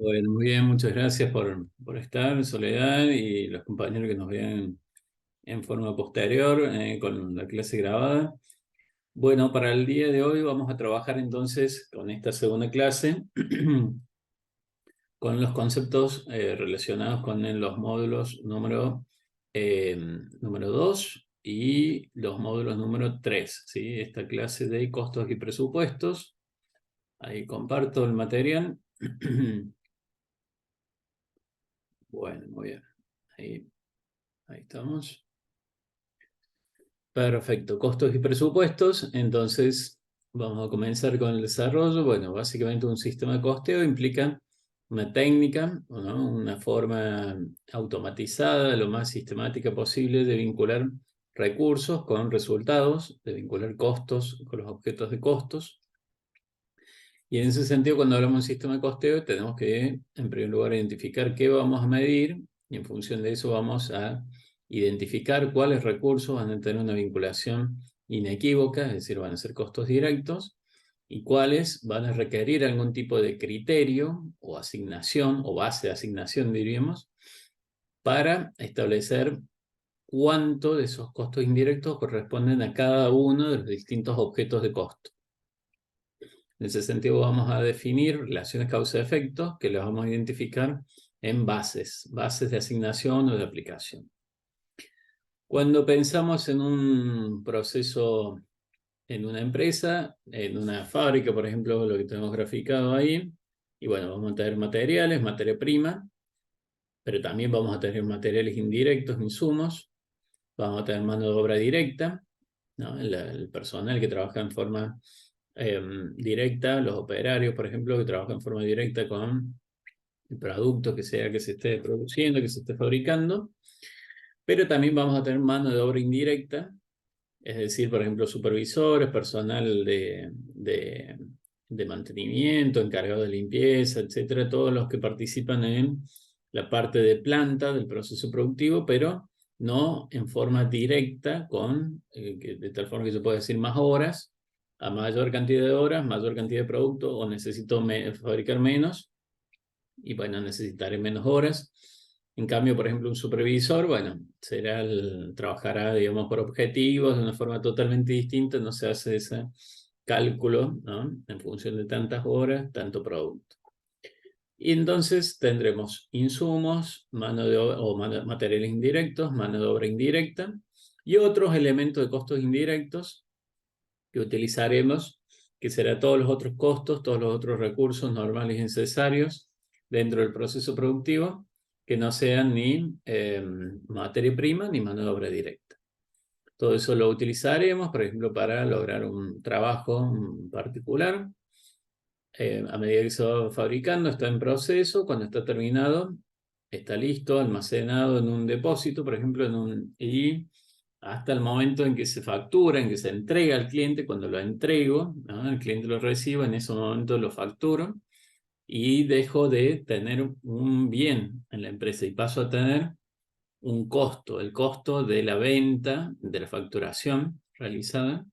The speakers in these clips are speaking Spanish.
Bueno, muy bien, muchas gracias por estar, Soledad, y los compañeros que nos vean en forma posterior con la clase grabada. Bueno, para el día de hoy vamos a trabajar entonces con esta segunda clase, con los conceptos relacionados con los módulos número 2 y los módulos número 3, ¿sí? Esta clase de costos y presupuestos. Ahí comparto el material. Bueno, muy bien. Ahí, ahí estamos. Perfecto. Costos y presupuestos. Entonces, vamos a comenzar con el desarrollo. Bueno, básicamente un sistema de costeo implica una técnica, ¿no? Una forma automatizada, lo más sistemática posible de vincular recursos con resultados, de vincular costos con los objetos de costos. Y en ese sentido, cuando hablamos de un sistema de costeo, tenemos que, en primer lugar, identificar qué vamos a medir y en función de eso vamos a identificar cuáles recursos van a tener una vinculación inequívoca, es decir, van a ser costos directos, y cuáles van a requerir algún tipo de criterio o asignación o base de asignación, diríamos, para establecer cuánto de esos costos indirectos corresponden a cada uno de los distintos objetos de costo. En ese sentido vamos a definir relaciones causa-efecto que las vamos a identificar en bases de asignación o de aplicación. Cuando pensamos en un proceso en una empresa, en una fábrica, por ejemplo, lo que tenemos graficado ahí, y bueno, vamos a tener materiales, materia prima, pero también vamos a tener materiales indirectos, insumos, vamos a tener mano de obra directa, ¿no? El personal que trabaja en forma directa, los operarios, por ejemplo, que trabajan en forma directa con el producto que sea que se esté produciendo, que se esté fabricando, pero también vamos a tener mano de obra indirecta, es decir, por ejemplo, supervisores, personal de mantenimiento, encargado de limpieza, etcétera, todos los que participan en la parte de planta del proceso productivo, pero no en forma directa, de tal forma que se puede decir más horas, a mayor cantidad de horas, mayor cantidad de producto, o necesito fabricar menos, y bueno, necesitaré menos horas. En cambio, por ejemplo, un supervisor, bueno, trabajará, digamos, por objetivos de una forma totalmente distinta, no se hace ese cálculo, ¿no? En función de tantas horas, tanto producto. Y entonces tendremos insumos, materiales indirectos, mano de obra indirecta, y otros elementos de costos indirectos que utilizaremos, que serán todos los otros costos, todos los otros recursos normales y necesarios dentro del proceso productivo, que no sean ni materia prima ni mano de obra directa. Todo eso lo utilizaremos, por ejemplo, para lograr un trabajo particular. A medida que se va fabricando, está en proceso, cuando está terminado, está listo, almacenado en un depósito, por ejemplo, y hasta el momento en que se factura, en que se entrega al cliente, cuando lo entrego, ¿no? El cliente lo recibe, en ese momento lo facturo y dejo de tener un bien en la empresa y paso a tener un costo, el costo de la venta, de la facturación realizada,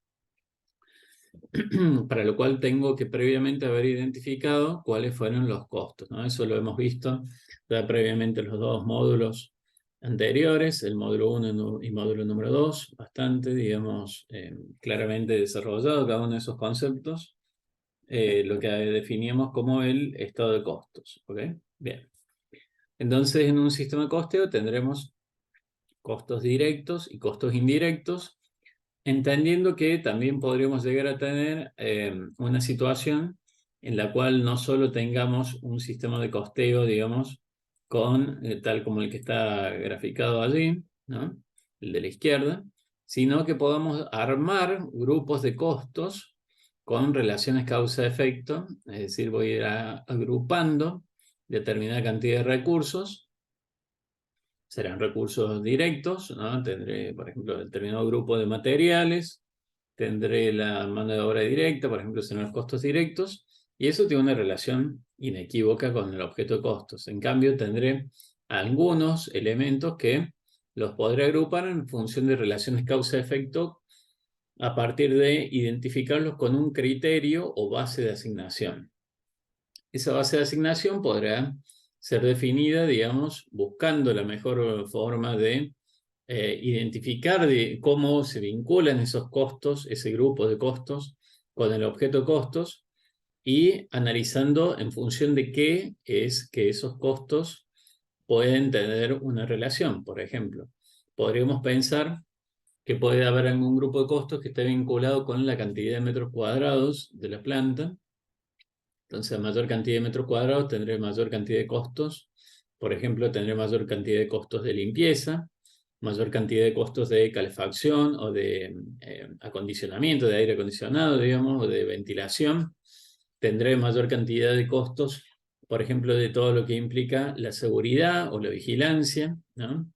para lo cual tengo que previamente haber identificado cuáles fueron los costos, ¿no? Eso lo hemos visto ya previamente en los dos módulos anteriores, el módulo 1 y módulo número 2, bastante, digamos, claramente desarrollado cada uno de esos conceptos, lo que definíamos como el estado de costos, ¿ok? Bien. Entonces, en un sistema de costeo tendremos costos directos y costos indirectos, entendiendo que también podríamos llegar a tener una situación en la cual no solo tengamos un sistema de costeo, digamos, tal como el que está graficado allí, ¿no? El de la izquierda, sino que podamos armar grupos de costos con relaciones causa-efecto, es decir, voy a ir agrupando determinada cantidad de recursos. Serán recursos directos, ¿no? Tendré, por ejemplo, determinado grupo de materiales, tendré la mano de obra directa, por ejemplo, serán los costos directos, y eso tiene una relación inequívoca con el objeto de costos. En cambio, tendré algunos elementos que los podré agrupar en función de relaciones causa-efecto a partir de identificarlos con un criterio o base de asignación. Esa base de asignación podrá ser definida, digamos, buscando la mejor forma de identificar de cómo se vinculan esos costos, ese grupo de costos, con el objeto costos, y analizando en función de qué es que esos costos pueden tener una relación. Por ejemplo, podríamos pensar que puede haber algún grupo de costos que esté vinculado con la cantidad de metros cuadrados de la planta. Entonces, a mayor cantidad de metros cuadrados tendré mayor cantidad de costos. Por ejemplo, tendré mayor cantidad de costos de limpieza, mayor cantidad de costos de calefacción o de acondicionamiento, de aire acondicionado, digamos, o de ventilación. Tendré mayor cantidad de costos, por ejemplo, de todo lo que implica la seguridad o la vigilancia, ¿no?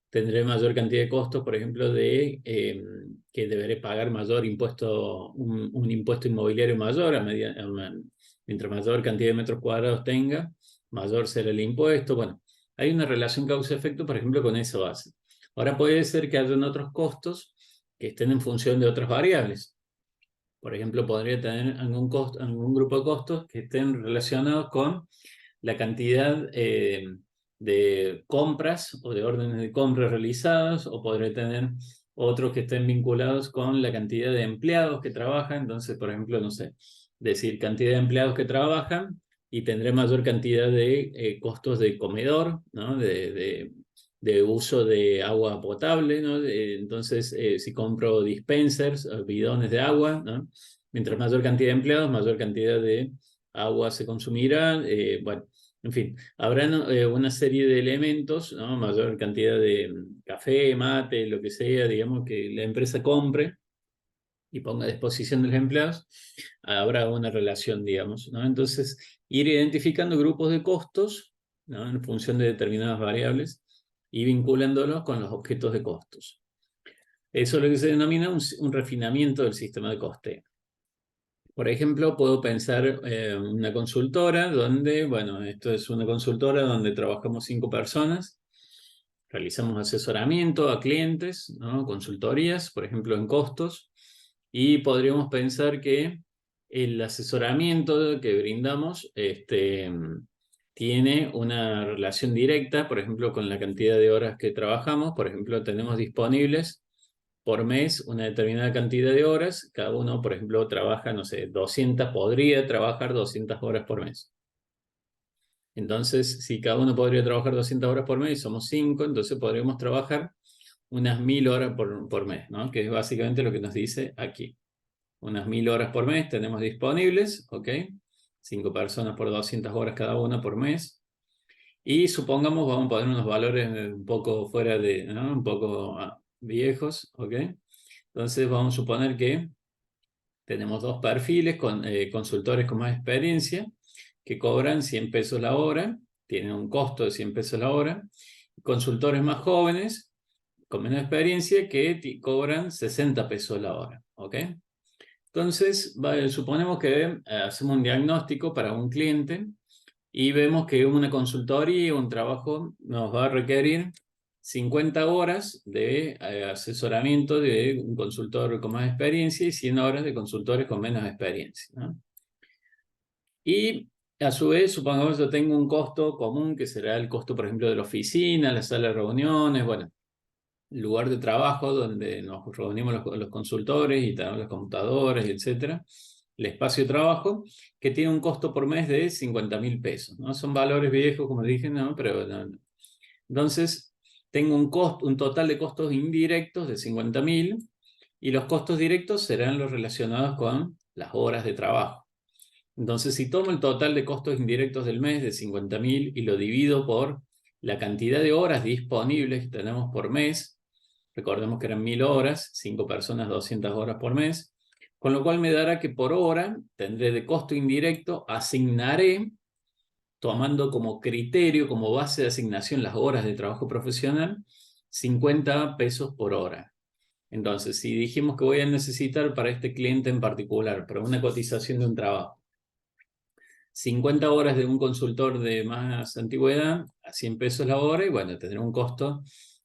Tendré mayor cantidad de costos, por ejemplo, de que deberé pagar mayor impuesto, un impuesto inmobiliario mayor mientras mayor cantidad de metros cuadrados tenga, mayor será el impuesto. Bueno, hay una relación causa-efecto, por ejemplo, con esa base. Ahora puede ser que hayan otros costos que estén en función de otras variables. Por ejemplo, podría tener algún grupo de costos que estén relacionados con la cantidad de compras o de órdenes de compra realizadas, o podré tener otros que estén vinculados con la cantidad de empleados que trabajan. Entonces, por ejemplo, no sé, decir cantidad de empleados que trabajan y tendré mayor cantidad de costos de comedor, ¿no? De uso de agua potable, ¿no? Entonces, si compro dispensers, bidones de agua, ¿no? Mientras mayor cantidad de empleados, mayor cantidad de agua se consumirá. Bueno, en fin, habrán una serie de elementos, ¿no? Mayor cantidad de café, mate, lo que sea, digamos, que la empresa compre y ponga a disposición de los empleados, habrá una relación, digamos, ¿no? Entonces, ir identificando grupos de costos, ¿no? En función de determinadas variables y vinculándolos con los objetos de costos. Eso es lo que se denomina un refinamiento del sistema de costeo. Por ejemplo, puedo pensar una consultora donde, bueno, esto es una consultora donde trabajamos 5 personas, realizamos asesoramiento a clientes, ¿no? Consultorías, por ejemplo, en costos, y podríamos pensar que el asesoramiento que brindamos tiene una relación directa, por ejemplo, con la cantidad de horas que trabajamos. Por ejemplo, tenemos disponibles por mes una determinada cantidad de horas. Cada uno, por ejemplo, trabaja, no sé, 200, podría trabajar 200 horas por mes. Entonces, si cada uno podría trabajar 200 horas por mes y somos 5, entonces podríamos trabajar unas 1000 horas por mes, ¿no? Que es básicamente lo que nos dice aquí. Unas 1000 horas por mes tenemos disponibles, ¿ok? 5 personas por 200 horas cada una por mes. Y supongamos, vamos a poner unos valores un poco fuera de, ¿no? Un poco viejos, ¿ok? Entonces vamos a suponer que tenemos dos perfiles con consultores con más experiencia que cobran 100 pesos la hora, tienen un costo de 100 pesos la hora. Consultores más jóvenes con menos experiencia que cobran 60 pesos la hora, ¿ok? Entonces, suponemos que hacemos un diagnóstico para un cliente y vemos que una consultoría, un trabajo, nos va a requerir 50 horas de asesoramiento de un consultor con más experiencia y 100 horas de consultores con menos experiencia, ¿no? Y a su vez, supongamos que yo tengo un costo común, que será el costo, por ejemplo, de la oficina, la sala de reuniones, bueno, el lugar de trabajo donde nos reunimos los consultores y tenemos las computadoras, y etcétera. El espacio de trabajo, que tiene un costo por mes de 50.000 pesos, ¿no? Son valores viejos, como dije, ¿no? Pero no. Entonces, tengo un total de costos indirectos de 50.000, y los costos directos serán los relacionados con las horas de trabajo. Entonces, si tomo el total de costos indirectos del mes de 50.000 y lo divido por la cantidad de horas disponibles que tenemos por mes, recordemos que eran 1000 horas, 5 personas, 200 horas por mes, con lo cual me dará que por hora tendré de costo indirecto, asignaré, tomando como criterio, como base de asignación las horas de trabajo profesional, 50 pesos por hora. Entonces, si dijimos que voy a necesitar para este cliente en particular, para una cotización de un trabajo, 50 horas de un consultor de más antigüedad, a 100 pesos la hora, y bueno, tendrá un costo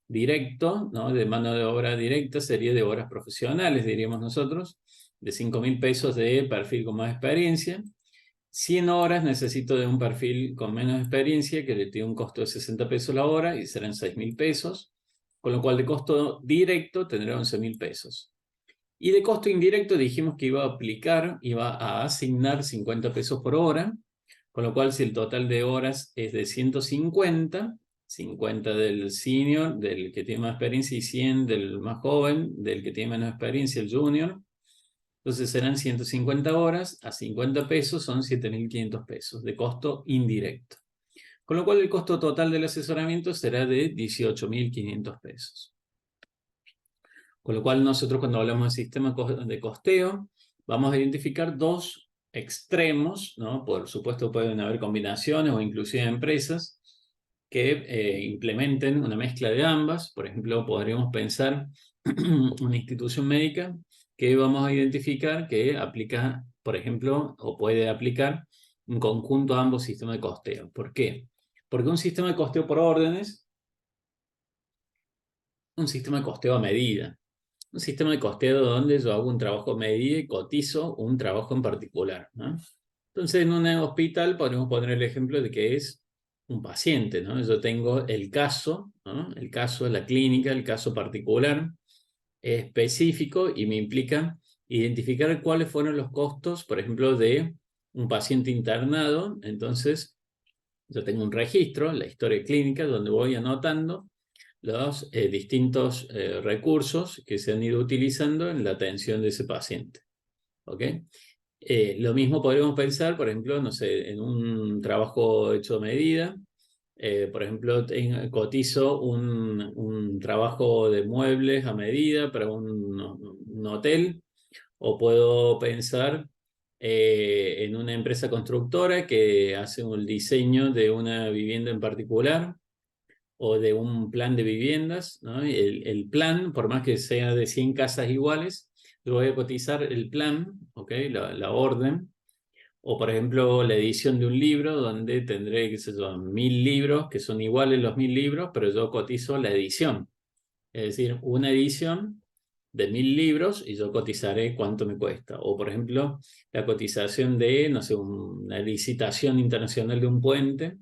directo, ¿no? De mano de obra directa, sería de horas profesionales, diríamos nosotros, de 5.000 pesos de perfil con más experiencia. 100 horas necesito de un perfil con menos experiencia que le tiene un costo de 60 pesos la hora y serán 6.000 pesos, con lo cual de costo directo tendrá 11.000 pesos. Y de costo indirecto dijimos que iba a asignar 50 pesos por hora, con lo cual si el total de horas es de 150, 50 del senior, del que tiene más experiencia, y 100 del más joven, del que tiene menos experiencia, el junior, entonces serán 150 horas a 50 pesos, son 7.500 pesos de costo indirecto. Con lo cual el costo total del asesoramiento será de 18.500 pesos. Con lo cual nosotros cuando hablamos de sistema de costeo, vamos a identificar dos extremos, ¿no? Por supuesto pueden haber combinaciones o inclusive empresas que implementen una mezcla de ambas. Por ejemplo, podríamos pensar una institución médica que vamos a identificar que aplica, por ejemplo, o puede aplicar un conjunto a ambos sistemas de costeo. ¿Por qué? Porque un sistema de costeo por órdenes, un sistema de costeo a medida. Un sistema de costeo donde yo hago un trabajo a medida y cotizo un trabajo en particular, ¿no? Entonces, en un hospital podemos poner el ejemplo de que es un paciente, ¿no? Yo tengo el caso, ¿no? El caso, la clínica, el caso particular específico y me implica identificar cuáles fueron los costos, por ejemplo, de un paciente internado. Entonces, yo tengo un registro, la historia clínica, donde voy anotando los distintos recursos que se han ido utilizando en la atención de ese paciente. ¿Ok? Lo mismo podríamos pensar, por ejemplo, no sé, en un trabajo hecho a medida. Por ejemplo, cotizo un trabajo de muebles a medida para un hotel, o puedo pensar en una empresa constructora que hace un diseño de una vivienda en particular o de un plan de viviendas, ¿no? El plan, por más que sea de 100 casas iguales, yo voy a cotizar el plan, ¿ok? La orden, o por ejemplo la edición de un libro donde tendré, qué sé yo, 1.000 libros, que son iguales los 1.000 libros, pero yo cotizo la edición. Es decir, una edición de 1.000 libros y yo cotizaré cuánto me cuesta. O por ejemplo, la cotización de, no sé, una licitación internacional de un puente.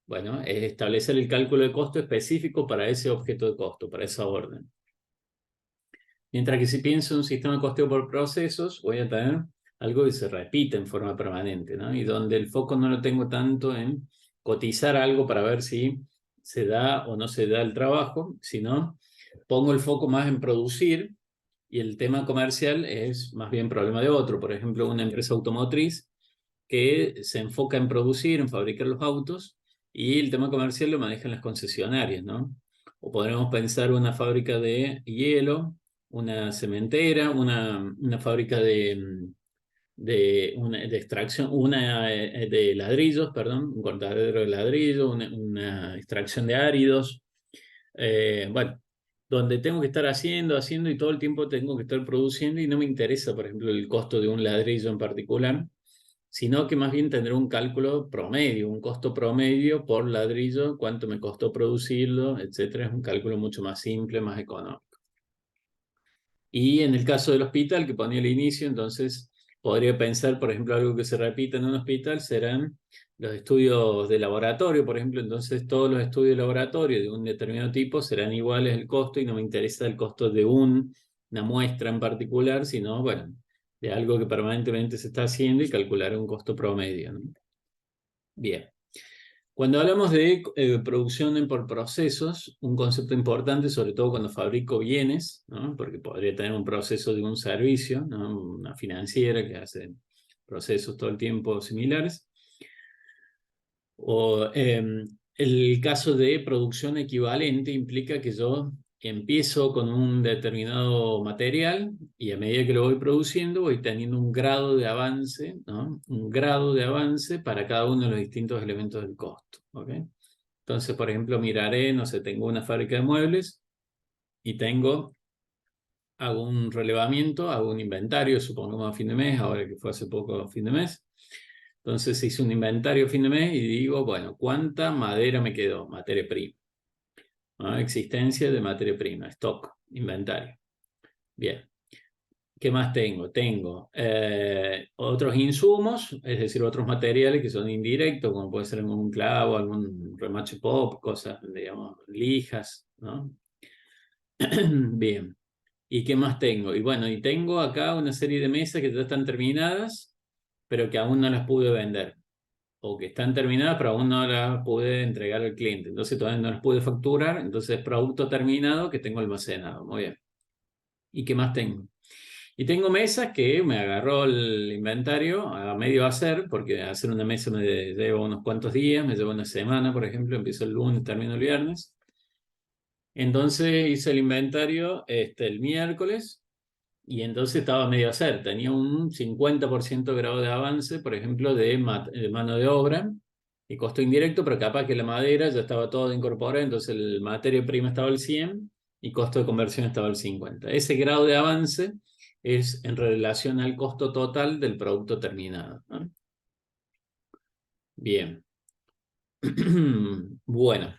Bueno, es establecer el cálculo de costo específico para ese objeto de costo, para esa orden. Mientras que si pienso en un sistema de costeo por procesos, voy a tener algo que se repite en forma permanente, ¿no? Y donde el foco no lo tengo tanto en cotizar algo para ver si se da o no se da el trabajo, sino pongo el foco más en producir, y el tema comercial es más bien problema de otro. Por ejemplo, una empresa automotriz que se enfoca en producir, en fabricar los autos, y el tema comercial lo manejan las concesionarias, ¿no? O podremos pensar una fábrica de hielo, una cementera, una fábrica de extracción, una de ladrillos, perdón, un cortadero de ladrillo, una extracción de áridos. Bueno, donde tengo que estar haciendo y todo el tiempo tengo que estar produciendo y no me interesa, por ejemplo, el costo de un ladrillo en particular, sino que más bien tendré un cálculo promedio, un costo promedio por ladrillo, cuánto me costó producirlo, etcétera. Es un cálculo mucho más simple, más económico. Y en el caso del hospital que ponía al inicio, entonces podría pensar, por ejemplo, algo que se repita en un hospital serán los estudios de laboratorio, por ejemplo. Entonces todos los estudios de laboratorio de un determinado tipo serán iguales el costo, y no me interesa el costo de una muestra en particular, sino, bueno, de algo que permanentemente se está haciendo y calcular un costo promedio, ¿no? Bien. Cuando hablamos de producción por procesos, un concepto importante, sobre todo cuando fabrico bienes, ¿no? Porque podría tener un proceso de un servicio, ¿no? Una financiera que hace procesos todo el tiempo similares. O el caso de producción equivalente implica que yo empiezo con un determinado material y a medida que lo voy produciendo voy teniendo un grado de avance, ¿no? Un grado de avance para cada uno de los distintos elementos del costo, ¿ok? Entonces, por ejemplo, miraré, no sé, tengo una fábrica de muebles y hago un relevamiento, hago un inventario, supongamos a fin de mes, ahora que fue hace poco a fin de mes. Entonces hice un inventario a fin de mes y digo, bueno, ¿cuánta madera me quedó? Materia prima, ¿no? Existencia de materia prima, stock, inventario. Bien. ¿Qué más tengo? Tengo otros insumos, es decir, otros materiales que son indirectos, como puede ser algún clavo, algún remache pop, cosas, digamos, lijas, ¿no? Bien. ¿Y qué más tengo? Y bueno, y tengo acá una serie de mesas que ya están terminadas, pero que aún no las pude vender. O que están terminadas, pero aún no las pude entregar al cliente. Entonces todavía no las pude facturar. Entonces, producto terminado que tengo almacenado. Muy bien. ¿Y qué más tengo? Y tengo mesas que me agarró el inventario a medio hacer, porque hacer una mesa me lleva unos cuantos días, me lleva una semana, por ejemplo, empiezo el lunes, termino el viernes. Entonces hice el inventario el miércoles y entonces estaba a medio hacer. Tenía un 50% de grado de avance, por ejemplo, de mano de obra y costo indirecto, pero capaz que la madera ya estaba todo incorporado, entonces el materia prima estaba al 100 y costo de conversión estaba al 50. Ese grado de avance es en relación al costo total del producto terminado, ¿no? Bien. Bueno,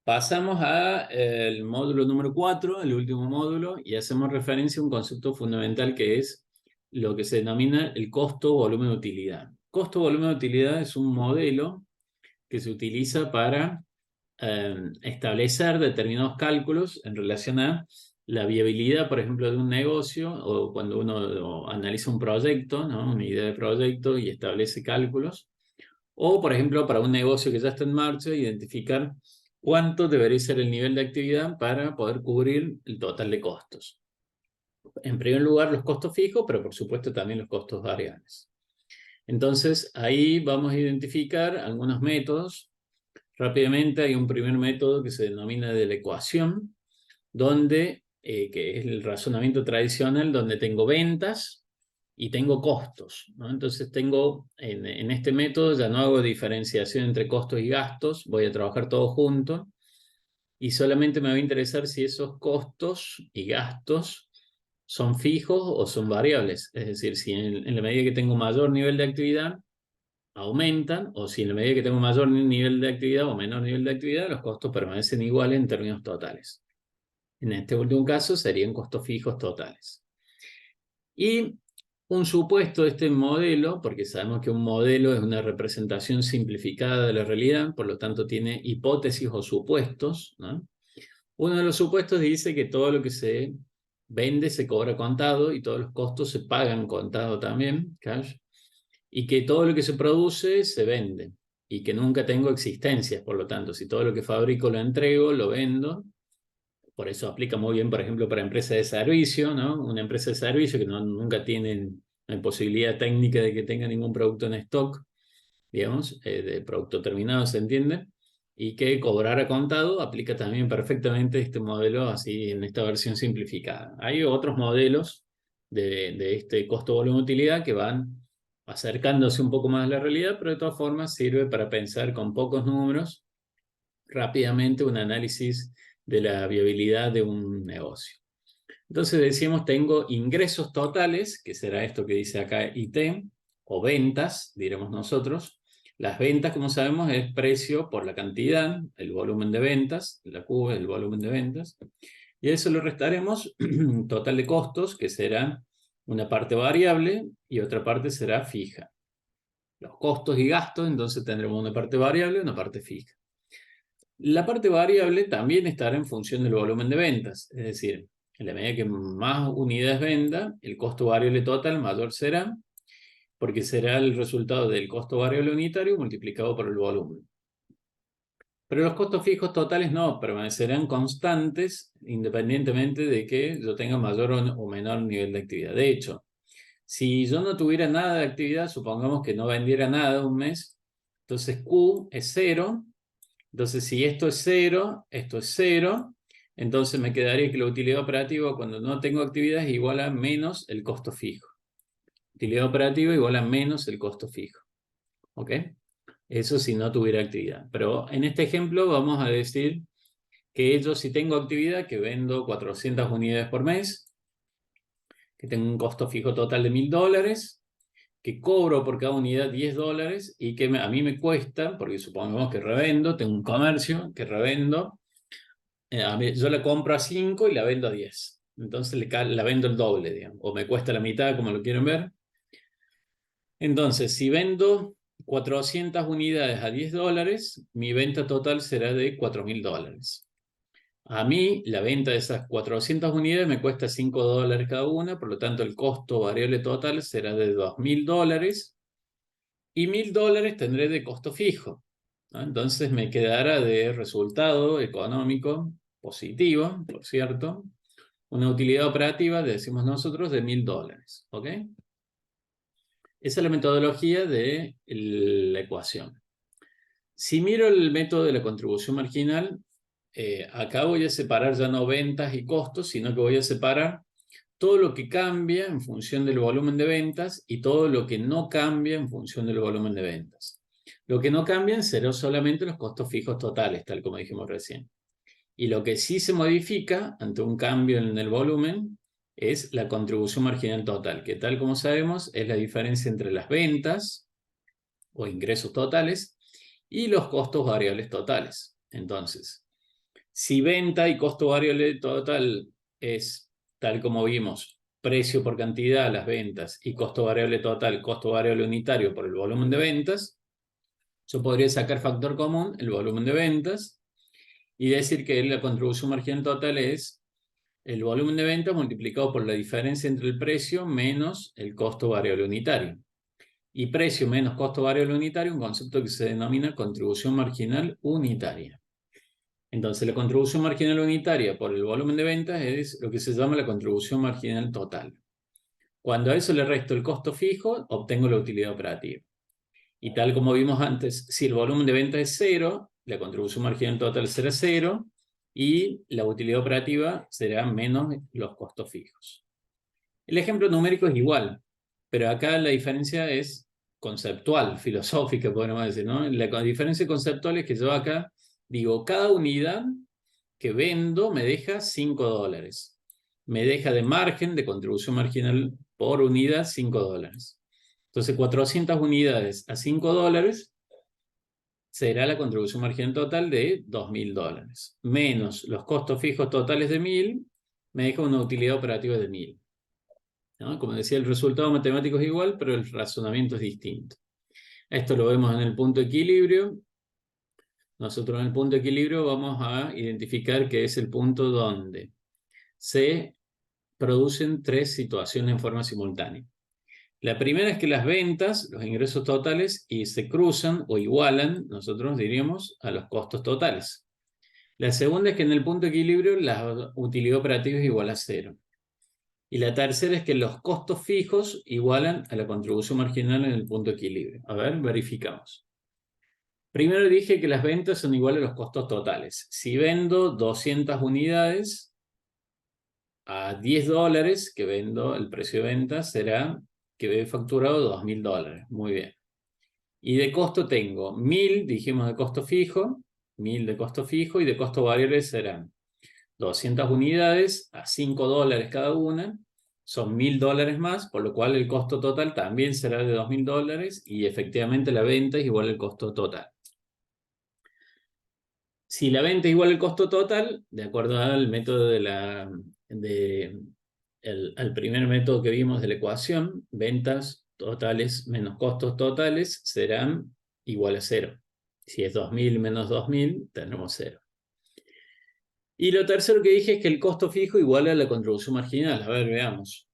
pasamos al módulo número 4, el último módulo, y hacemos referencia a un concepto fundamental que es lo que se denomina el costo-volumen-utilidad. Costo-volumen-utilidad es un modelo que se utiliza para establecer determinados cálculos en relación a la viabilidad, por ejemplo, de un negocio o cuando uno analiza un proyecto, ¿no? Una idea de proyecto y establece cálculos. O, por ejemplo, para un negocio que ya está en marcha, identificar cuánto debería ser el nivel de actividad para poder cubrir el total de costos. En primer lugar, los costos fijos, pero por supuesto también los costos variables. Entonces, ahí vamos a identificar algunos métodos. Rápidamente hay un primer método que se denomina de la ecuación, donde, que es el razonamiento tradicional, donde tengo ventas y tengo costos, ¿no? Entonces en este método ya no hago diferenciación entre costos y gastos, voy a trabajar todo junto y solamente me va a interesar si esos costos y gastos son fijos o son variables. Es decir, si en la medida que tengo mayor nivel de actividad, aumentan, o si en la medida que tengo mayor nivel de actividad o menor nivel de actividad, los costos permanecen iguales en términos totales. En este último caso serían costos fijos totales. Y un supuesto de este modelo, porque sabemos que un modelo es una representación simplificada de la realidad, por lo tanto tiene hipótesis o supuestos, ¿no? Uno de los supuestos dice que todo lo que se vende se cobra contado y todos los costos se pagan contado también, cash, y que todo lo que se produce se vende y que nunca tengo existencias, por lo tanto, si todo lo que fabrico lo entrego, lo vendo. Por eso aplica muy bien, por ejemplo, para empresas de servicio, ¿no? Una empresa de servicio que nunca tienen la posibilidad técnica de que tenga ningún producto en stock, digamos, de producto terminado, ¿se entiende? Y que cobrar a contado aplica también perfectamente este modelo así en esta versión simplificada. Hay otros modelos de este costo-volumen-utilidad que van acercándose un poco más a la realidad, pero de todas formas sirve para pensar con pocos números rápidamente un análisis de la viabilidad de un negocio. Entonces decíamos, tengo ingresos totales, que será esto que dice acá IT, o ventas, diremos nosotros. Las ventas, como sabemos, es precio por la cantidad, el volumen de ventas, la Q es el volumen de ventas, y a eso le restaremos total de costos, que será una parte variable y otra parte será fija. Los costos y gastos, entonces tendremos una parte variable y una parte fija. La parte variable también estará en función del volumen de ventas, es decir, en la medida que más unidades venda, el costo variable total mayor será, porque será el resultado del costo variable unitario multiplicado por el volumen. Pero los costos fijos totales no, permanecerán constantes independientemente de que yo tenga mayor o menor nivel de actividad. De hecho, si yo no tuviera nada de actividad, supongamos que no vendiera nada un mes, entonces Q es 0. Entonces, si esto es 0, esto es 0, entonces me quedaría que la utilidad operativa cuando no tengo actividad es igual a menos el costo fijo. Utilidad operativa igual a menos el costo fijo. ¿Ok? Eso si no tuviera actividad. Pero en este ejemplo vamos a decir que yo si tengo actividad, que vendo 400 unidades por mes, que tengo un costo fijo total de $1000, que cobro por cada unidad $10 y que a mí me cuesta, porque supongamos que revendo, tengo un comercio que revendo, yo la compro a 5 y la vendo a 10. Entonces la vendo el doble, digamos, o me cuesta la mitad, como lo quieren ver. Entonces, si vendo 400 unidades a $10, mi venta total será de $4.000. A mí, la venta de esas 400 unidades me cuesta $5 cada una, por lo tanto, el costo variable total será de $2.000 y $1.000 tendré de costo fijo, ¿no? Entonces, me quedará de resultado económico positivo, por cierto, una utilidad operativa, decimos nosotros, de $1.000, ¿ok? Esa es la metodología de la ecuación. Si miro el método de la contribución marginal, acá voy a separar ya no ventas y costos, sino que voy a separar todo lo que cambia en función del volumen de ventas y todo lo que no cambia en función del volumen de ventas. Lo que no cambian serán solamente los costos fijos totales, tal como dijimos recién. Y lo que sí se modifica ante un cambio en el volumen es la contribución marginal total, que tal como sabemos es la diferencia entre las ventas o ingresos totales y los costos variables totales. Entonces, si venta y costo variable total es, tal como vimos, precio por cantidad, las ventas, y costo variable total, costo variable unitario por el volumen de ventas, yo podría sacar factor común, el volumen de ventas, y decir que la contribución marginal total es el volumen de ventas multiplicado por la diferencia entre el precio menos el costo variable unitario. Y precio menos costo variable unitario, un concepto que se denomina contribución marginal unitaria. Entonces, la contribución marginal unitaria por el volumen de ventas es lo que se llama la contribución marginal total. Cuando a eso le resto el costo fijo, obtengo la utilidad operativa. Y tal como vimos antes, si el volumen de ventas es cero, la contribución marginal total será cero y la utilidad operativa será menos los costos fijos. El ejemplo numérico es igual, pero acá la diferencia es conceptual, filosófica, podemos decir, ¿no? La diferencia conceptual es que yo acá digo, cada unidad que vendo me deja $5. Me deja de margen, de contribución marginal por unidad, $5. Entonces, 400 unidades a $5 será la contribución marginal total de $2.000. Menos los costos fijos totales de 1.000, me deja una utilidad operativa de 1.000. ¿No? Como decía, el resultado matemático es igual, pero el razonamiento es distinto. Esto lo vemos en el punto de equilibrio. Nosotros en el punto de equilibrio vamos a identificar que es el punto donde se producen tres situaciones en forma simultánea. La primera es que las ventas, los ingresos totales, y se cruzan o igualan, nosotros diríamos, a los costos totales. La segunda es que en el punto de equilibrio la utilidad operativa es igual a cero. Y la tercera es que los costos fijos igualan a la contribución marginal en el punto de equilibrio. A ver, verificamos. Primero dije que las ventas son iguales a los costos totales. Si vendo 200 unidades a $10, que vendo, el precio de venta será que he facturado $2.000. Muy bien. Y de costo tengo 1.000, dijimos de costo fijo, 1.000 de costo fijo, y de costo variable serán 200 unidades a $5 cada una, son $1.000 más, por lo cual el costo total también será de $2.000 y efectivamente la venta es igual al costo total. Si la venta es igual al costo total, de acuerdo al método al primer método que vimos de la ecuación, ventas totales menos costos totales serán igual a cero. Si es 2.000 menos 2.000, tendremos cero. Y lo tercero que dije es que el costo fijo iguala a la contribución marginal. A ver, veamos.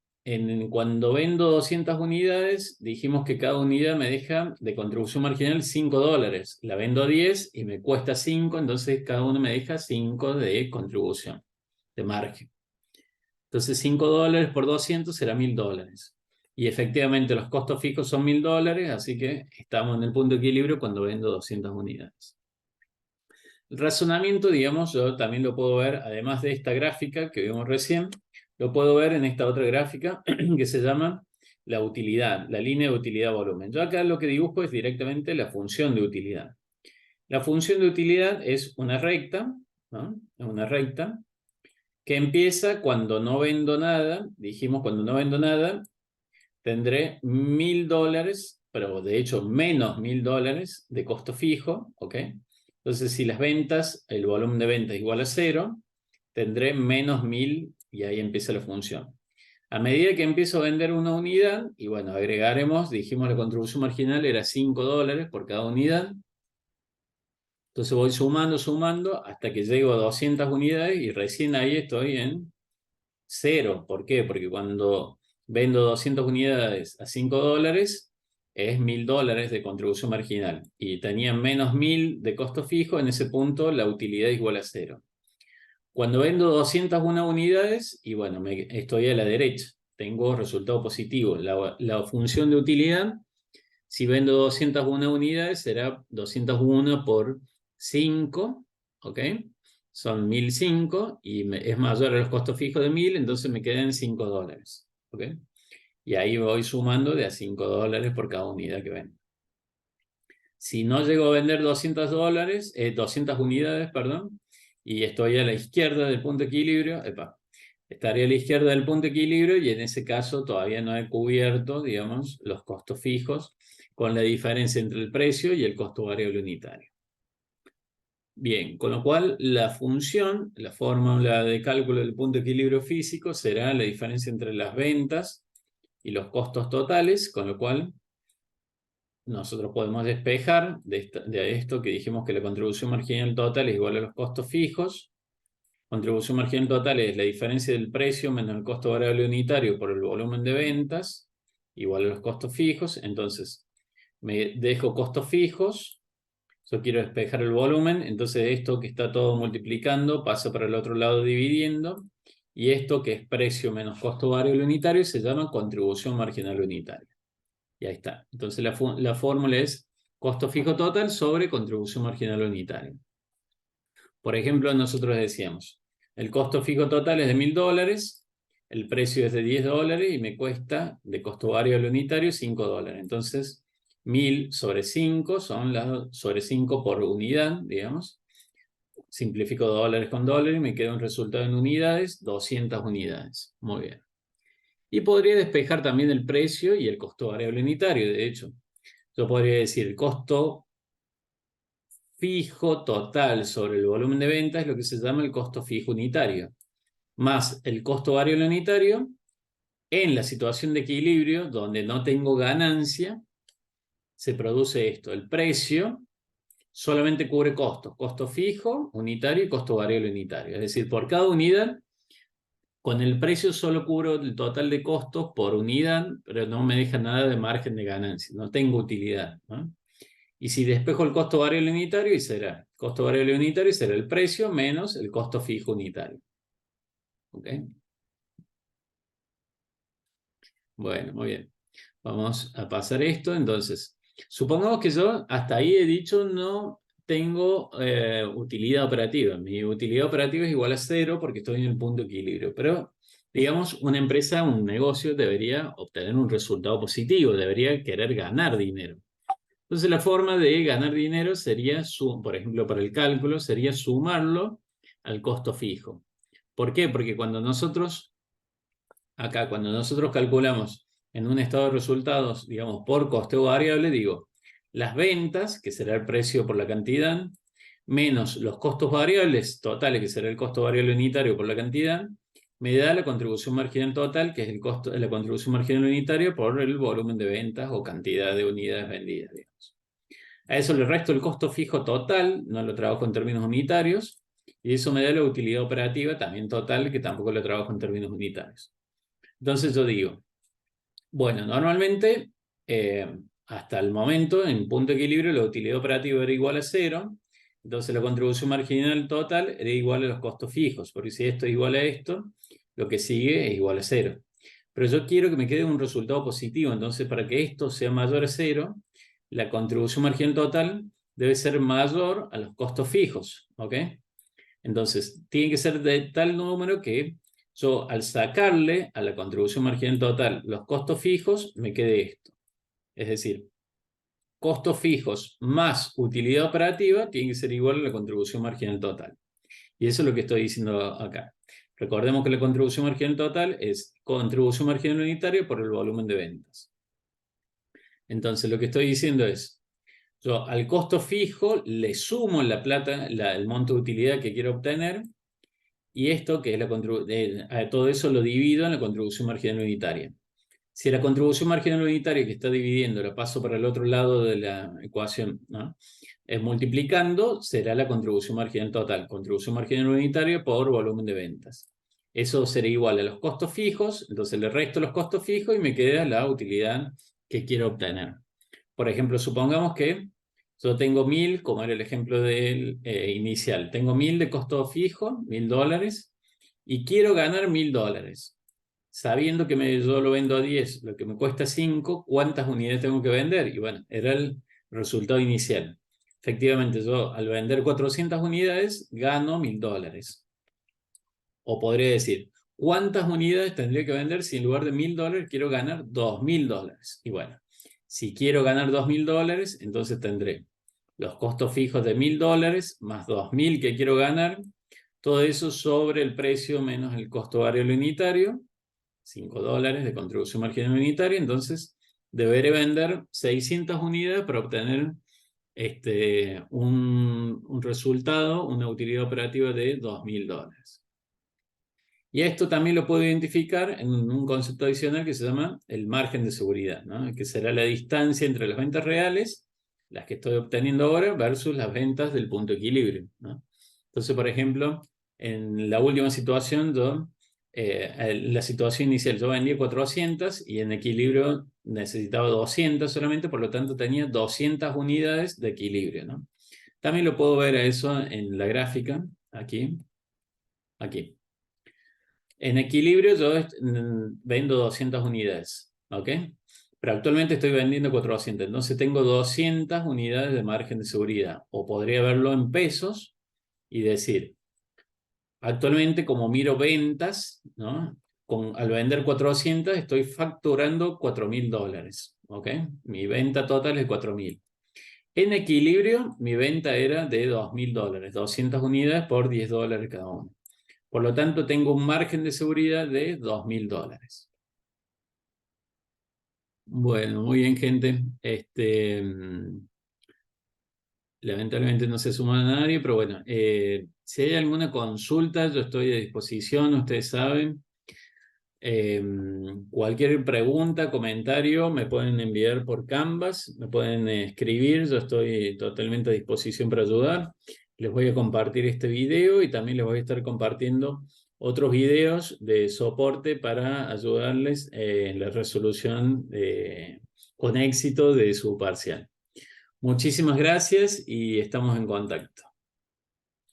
Cuando vendo 200 unidades, dijimos que cada unidad me deja de contribución marginal $5. La vendo a 10 y me cuesta 5, entonces cada uno me deja 5 de contribución, de margen. Entonces $5 por 200 será $1.000. Y efectivamente los costos fijos son $1.000, así que estamos en el punto de equilibrio cuando vendo 200 unidades. El razonamiento, digamos, yo también lo puedo ver, además de esta gráfica que vimos recién, lo puedo ver en esta otra gráfica que se llama la utilidad, la línea de utilidad-volumen. Yo acá lo que dibujo es directamente la función de utilidad. La función de utilidad es una recta, ¿no? Una recta que empieza cuando no vendo nada. Dijimos, cuando no vendo nada, tendré $1.000, pero de hecho menos $1.000 de costo fijo, ¿ok? Entonces, si las ventas, el volumen de ventas es igual a cero, tendré menos 1.000 Y ahí empieza la función. A medida que empiezo a vender una unidad, y bueno, agregaremos, dijimos la contribución marginal era $5 por cada unidad. Entonces voy sumando hasta que llego a 200 unidades y recién ahí estoy en cero. ¿Por qué? Porque cuando vendo 200 unidades a $5 es $1000 de contribución marginal y tenía menos 1000 de costo fijo, en ese punto la utilidad es igual a cero. Cuando vendo 201 unidades, y bueno, estoy a la derecha, tengo resultado positivo. La función de utilidad, si vendo 201 unidades, será 201 por 5, ¿ok? Son 1005 y es mayor a los costos fijos de 1000, entonces me quedan $5, ¿ok? Y ahí voy sumando de a $5 por cada unidad que vendo. Si no llego a vender $200, 200 unidades, perdón, y estoy a la izquierda del punto de equilibrio, estaré a la izquierda del punto de equilibrio y en ese caso todavía no he cubierto, digamos, los costos fijos con la diferencia entre el precio y el costo variable unitario. Bien, con lo cual la función, la fórmula de cálculo del punto de equilibrio físico será la diferencia entre las ventas y los costos totales, con lo cual nosotros podemos despejar de esto que dijimos que la contribución marginal total es igual a los costos fijos. Contribución marginal total es la diferencia del precio menos el costo variable unitario por el volumen de ventas, igual a los costos fijos. Entonces, me dejo costos fijos, yo quiero despejar el volumen, entonces esto que está todo multiplicando pasa para el otro lado dividiendo, y esto que es precio menos costo variable unitario se llama contribución marginal unitaria. Y ahí está. Entonces la fórmula es costo fijo total sobre contribución marginal unitaria. Por ejemplo, nosotros decíamos, el costo fijo total es de $1000, el precio es de $10 y me cuesta de costo variable unitario $5. Entonces, 1000 sobre 5 son sobre 5 por unidad, digamos. Simplifico dólares con dólares y me queda un resultado en unidades, 200 unidades. Muy bien. Y podría despejar también el precio y el costo variable unitario. De hecho, yo podría decir el costo fijo total sobre el volumen de ventas es lo que se llama el costo fijo unitario, más el costo variable unitario en la situación de equilibrio donde no tengo ganancia, se produce esto. El precio solamente cubre costos, costo fijo unitario y costo variable unitario. Es decir, por cada unidad, con el precio solo cubro el total de costos por unidad, pero no me deja nada de margen de ganancia, no tengo utilidad, ¿no? Y si despejo el costo variable unitario, y será costo variable unitario será el precio menos el costo fijo unitario. ¿Ok? Bueno, muy bien. Vamos a pasar esto. Entonces, supongamos que yo hasta ahí he dicho no tengo utilidad operativa. Mi utilidad operativa es igual a cero porque estoy en el punto de equilibrio. Pero, digamos, una empresa, un negocio debería obtener un resultado positivo, debería querer ganar dinero. Entonces la forma de ganar dinero sería, por ejemplo, para el cálculo, sería sumarlo al costo fijo. ¿Por qué? Porque cuando nosotros calculamos en un estado de resultados, digamos, por costeo variable, digo, las ventas, que será el precio por la cantidad, menos los costos variables totales, que será el costo variable unitario por la cantidad, me da la contribución marginal total, que es la contribución marginal unitaria por el volumen de ventas o cantidad de unidades vendidas, digamos. A eso le resto el costo fijo total, no lo trabajo en términos unitarios, y eso me da la utilidad operativa también total, que tampoco lo trabajo en términos unitarios. Entonces yo digo, bueno, normalmente hasta el momento en punto de equilibrio la utilidad operativa era igual a cero, entonces la contribución marginal total era igual a los costos fijos, porque si esto es igual a esto, lo que sigue es igual a cero. Pero yo quiero que me quede un resultado positivo, entonces para que esto sea mayor a cero, la contribución marginal total debe ser mayor a los costos fijos, ¿ok? Entonces, tiene que ser de tal número que yo, al sacarle a la contribución marginal total los costos fijos, me quede esto. Es decir, costos fijos más utilidad operativa tiene que ser igual a la contribución marginal total. Y eso es lo que estoy diciendo acá. Recordemos que la contribución marginal total es contribución marginal unitaria por el volumen de ventas. Entonces, lo que estoy diciendo es, yo al costo fijo le sumo la plata, el monto de utilidad que quiero obtener, y esto, que es todo eso lo divido en la contribución marginal unitaria. Si la contribución marginal unitaria que está dividiendo la paso para el otro lado de la ecuación, ¿no? Multiplicando, será la contribución marginal total. Contribución marginal unitaria por volumen de ventas. Eso será igual a los costos fijos, entonces le resto los costos fijos y me queda la utilidad que quiero obtener. Por ejemplo, supongamos que yo tengo 1000, como era el ejemplo del inicial. Tengo 1000 de costo fijo, $1000, y quiero ganar $1000. Sabiendo que yo lo vendo a 10, lo que me cuesta 5, ¿cuántas unidades tengo que vender? Y bueno, era el resultado inicial. Efectivamente, yo al vender 400 unidades, gano $1000. O podría decir, ¿cuántas unidades tendría que vender si en lugar de $1000 quiero ganar $2000? Y bueno, si quiero ganar $2000, entonces tendré los costos fijos de $1000 más 2000 que quiero ganar, todo eso sobre el precio menos el costo variable unitario, $5 de contribución marginal unitaria, entonces deberé vender 600 unidades para obtener un resultado, una utilidad operativa de $2000. Y esto también lo puedo identificar en un concepto adicional que se llama el margen de seguridad, ¿no? Que será la distancia entre las ventas reales, las que estoy obteniendo ahora, versus las ventas del punto de equilibrio, ¿no? Entonces, por ejemplo, en la última situación, la situación inicial, yo vendía 400 y en equilibrio necesitaba 200 solamente, por lo tanto tenía 200 unidades de equilibrio, ¿no? También lo puedo ver a eso en la gráfica, aquí. En equilibrio yo vendo 200 unidades, ¿ok? Pero actualmente estoy vendiendo 400, entonces tengo 200 unidades de margen de seguridad. O podría verlo en pesos y decir, actualmente como miro ventas, ¿no? Al vender 400 estoy facturando $4000, ¿ok? Mi venta total es 4000. En equilibrio, mi venta era de $2000, 200 unidades por $10 cada una. Por lo tanto, tengo un margen de seguridad de $2000. Bueno, muy bien, gente. Lamentablemente no se suma a nadie, pero bueno, si hay alguna consulta, yo estoy a disposición, ustedes saben. Cualquier pregunta, comentario, me pueden enviar por Canvas, me pueden escribir, yo estoy totalmente a disposición para ayudar. Les voy a compartir este video y también les voy a estar compartiendo otros videos de soporte para ayudarles en la resolución con éxito de su parcial. Muchísimas gracias y estamos en contacto.